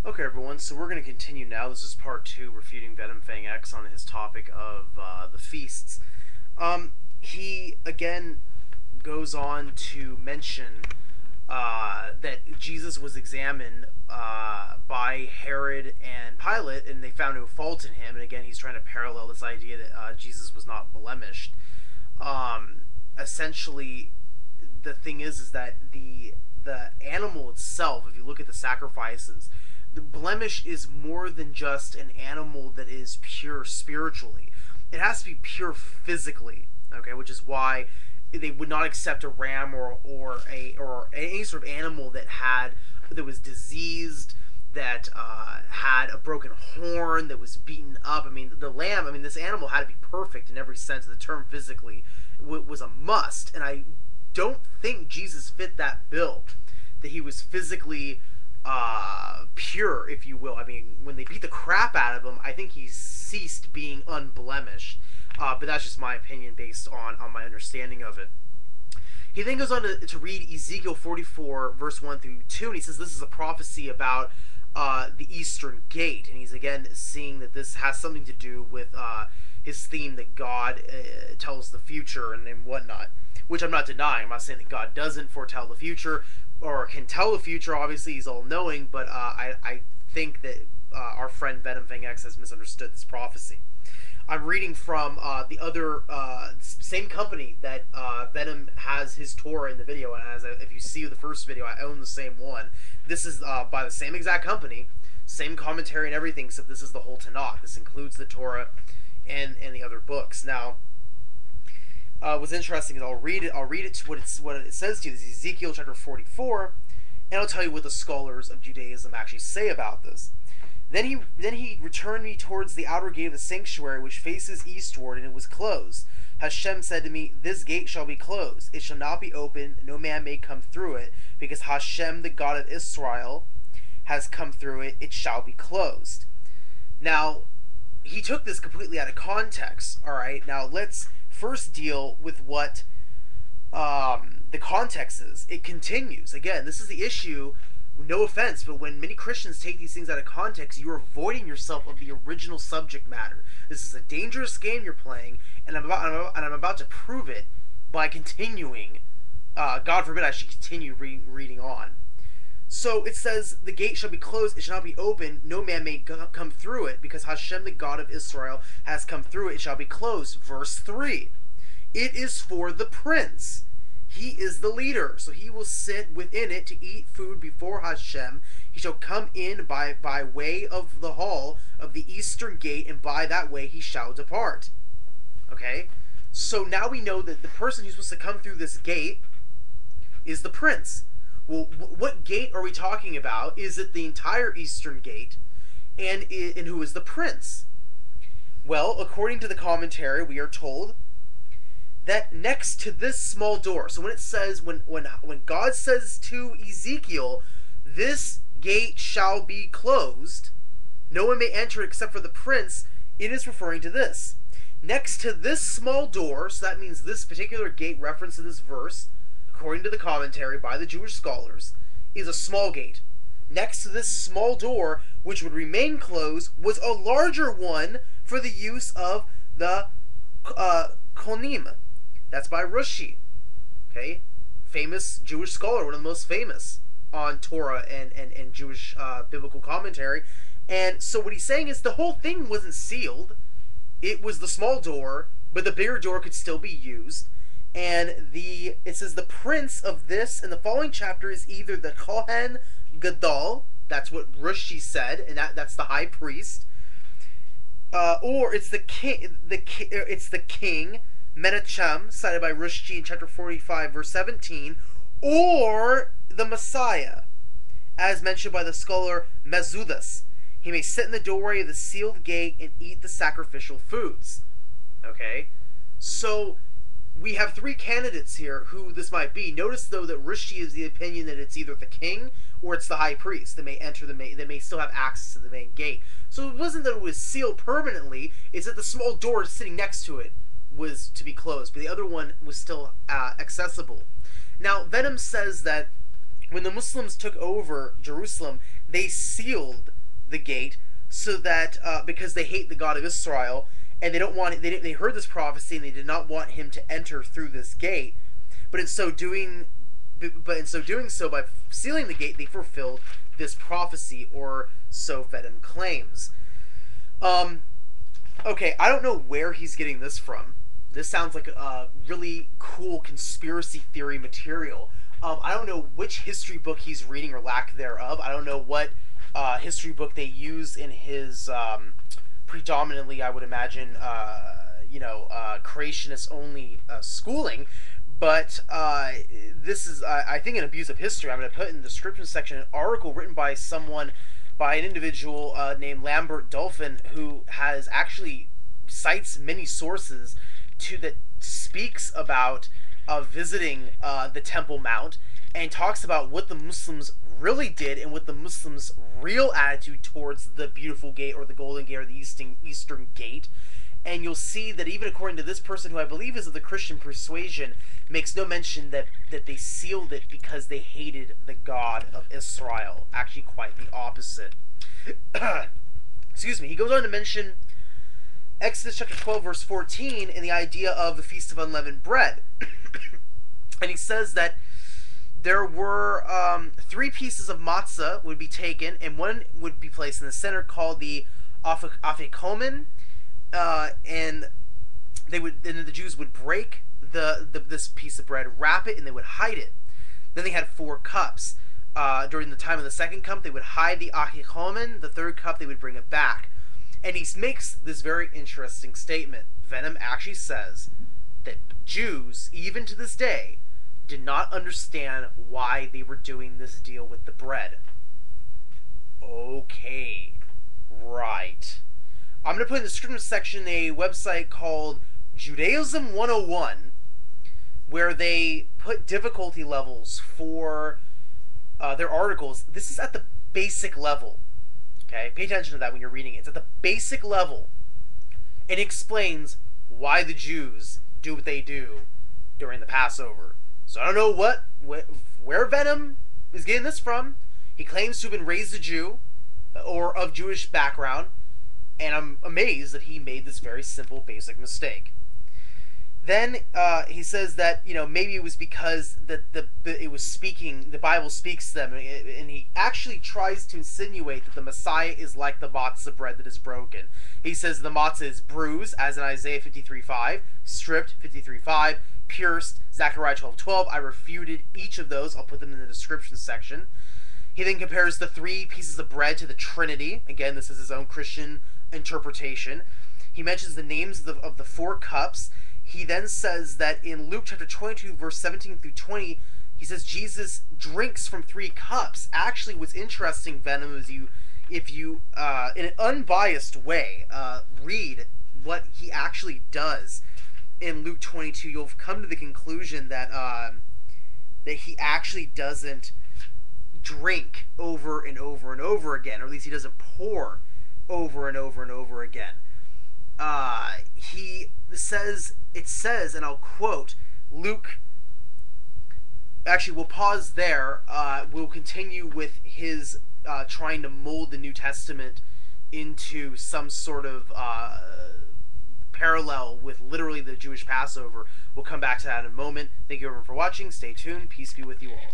Okay, everyone, so we're going to continue now. This is part 2, refuting Venom Fang X on his topic of the feasts. He, again, goes on to mention that Jesus was examined by Herod and Pilate, and they found no fault in him. And again, he's trying to parallel this idea that Jesus was not blemished. Essentially, the thing is that the animal itself, if you look at the sacrifices, the blemish is more than just an animal that is pure spiritually. It has to be pure physically, okay, which is why they would not accept a ram or any sort of animal that was diseased, that had a broken horn, that was beaten up. I mean, the lamb. I mean, this animal had to be perfect in every sense of the term. Physically, was a must, and I don't think Jesus fit that bill. That he was physically pure, if you will. I mean, when they beat the crap out of him, I think he ceased being unblemished. But that's just my opinion based on my understanding of it. He then goes on to read Ezekiel 44, verse 1 through 2, and he says this is a prophecy about the Eastern Gate. And he's again seeing that this has something to do with his theme that God tells the future and whatnot, which I'm not denying. I'm not saying that God doesn't foretell the future or can tell the future. Obviously, he's all-knowing, but I think that our friend Venom Fang X has misunderstood this prophecy. I'm reading from the other same company that Venom has his Torah in the video, and if you see the first video, I own the same one. This is by the same exact company, same commentary and everything, except this is the whole Tanakh. This includes the Torah and the other books. Now, what's interesting is I'll read it to what it says to you. This is Ezekiel chapter 44, and I'll tell you what the scholars of Judaism actually say about this. Then he returned me towards the outer gate of the sanctuary, which faces eastward, and it was closed. Hashem said to me, "This gate shall be closed. It shall not be opened. No man may come through it, because Hashem, the God of Israel, has come through it. It shall be closed." Now, he took this completely out of context. All right. Now let's first deal with what the context is. It continues. Again, this is the issue. No offense, but when many Christians take these things out of context, you're avoiding yourself of the original subject matter. This is a dangerous game you're playing, and I'm about to prove it by continuing. God forbid I should continue reading on. So it says, "The gate shall be closed; it shall not be open. No man may come through it, because Hashem, the God of Israel, has come through it. It shall be closed." Verse 3. It is for the prince. He is the leader, so he will sit within it to eat food before Hashem. He shall come in by way of the hall of the eastern gate, and by that way he shall depart. Okay? So now we know that the person who's supposed to come through this gate is the prince. Well, what gate are we talking about? Is it the entire eastern gate? And who is the prince? Well, according to the commentary, we are told that next to this small door, so when it says, when God says to Ezekiel, "This gate shall be closed, no one may enter it except for the prince," it is referring to this. Next to this small door, so that means this particular gate referenced in this verse, according to the commentary by the Jewish scholars, is a small gate. Next to this small door, which would remain closed, was a larger one for the use of the konim. That's by Rushi, okay, famous Jewish scholar, one of the most famous on Torah and Jewish biblical commentary. And so what he's saying is the whole thing wasn't sealed. It was the small door, but the bigger door could still be used. And it says the prince of this in the following chapter is either the Kohen Gadol, that's what Rushi said, and that's the high priest, or it's the king. It's the king. Menachem, cited by Rushi in chapter 45, verse 17, or the Messiah, as mentioned by the scholar Mezudus. He may sit in the doorway of the sealed gate and eat the sacrificial foods. Okay? So, we have three candidates here who this might be. Notice, though, that Rushi is the opinion that it's either the king or it's the high priest that may enter that may still have access to the main gate. So it wasn't that it was sealed permanently, it's that the small door sitting next to it was to be closed, but the other one was still accessible. Now, Venom says that when the Muslims took over Jerusalem, they sealed the gate so that because they hate the God of Israel, and they don't want it, they heard this prophecy and they did not want him to enter through this gate. But in so doing, so by sealing the gate, they fulfilled this prophecy, or so Venom claims. Um, okay, I don't know where he's getting this from. This sounds like a really cool conspiracy theory material. I don't know which history book he's reading or lack thereof. I don't know what history book they use in his predominantly, I would imagine, creationist only schooling. But this is, I think, an abuse of history. I'm going to put in the description section an article written by an individual named Lambert Dolphin, who has actually cites many sources that speaks about visiting the Temple Mount, and talks about what the Muslims really did and what the Muslims' real attitude towards the beautiful gate, or the golden gate, or the eastern gate. And you'll see that even according to this person, who I believe is of the Christian persuasion, makes no mention that they sealed it because they hated the God of Israel. Actually, quite the opposite. Excuse me. He goes on to mention Exodus chapter 12, verse 14, and the idea of the Feast of Unleavened Bread. And he says that there were 3 pieces of matzah would be taken, and one would be placed in the center, called the afikomen, and the Jews would break this piece of bread, wrap it, and they would hide it. Then they had 4 cups. During the time of the second cup, they would hide the afikomen. The third cup, they would bring it back. And he makes this very interesting statement. Venom actually says that Jews, even to this day, did not understand why they were doing this deal with the bread. Okay, right. I'm going to put in the description section a website called Judaism 101, where they put difficulty levels for their articles. This is at the basic level. Okay, pay attention to that when you're reading it. It's at the basic level. It explains why the Jews do what they do during the Passover. So I don't know where Venom is getting this from. He claims to have been raised a Jew, or of Jewish background, and I'm amazed that he made this very simple, basic mistake. Then he says that maybe it was because it was speaking, the Bible speaks to them, and he actually tries to insinuate that the Messiah is like the matzah bread that is broken. He says the matzah is bruised, as in Isaiah 53:5, stripped 53:5, pierced Zechariah 12:12. I refuted each of those. I'll put them in the description section. He then compares the 3 pieces of bread to the Trinity. Again, this is his own Christian interpretation. He mentions the names of the 4 cups. He then says that in Luke chapter 22, verse 17 through 20, he says Jesus drinks from 3 cups. Actually, what's interesting, Venom, is if you in an unbiased way, read what he actually does in Luke 22, you'll come to the conclusion that that he actually doesn't drink over and over and over again, or at least he doesn't pour over and over and over again. It says, and I'll quote, Luke, actually we'll pause there, we'll continue with his trying to mold the New Testament into some sort of parallel with literally the Jewish Passover. We'll come back to that in a moment. Thank you everyone for watching. Stay tuned. Peace be with you all.